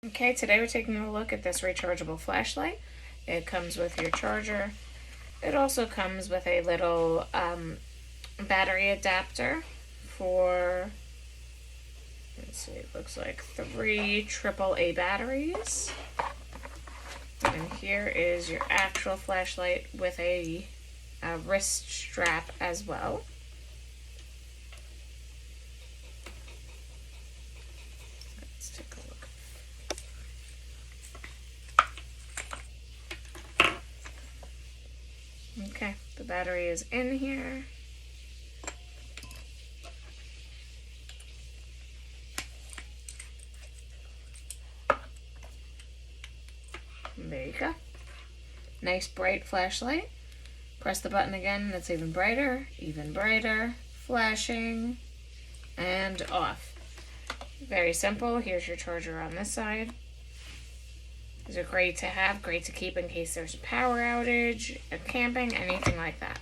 Okay, today we're taking a look at this rechargeable flashlight. It comes with your charger. It also comes with a little battery adapter for, let's see, it looks like 3 AAA batteries. And here is your actual flashlight with a wrist strap as well. Let's take a look. Okay, the battery is in here. There you go. Nice bright flashlight. Press the button again and it's even brighter, flashing, and off. Very simple. Here's your charger on this side. These are great to have, great to keep in case there's a power outage, camping, anything like that.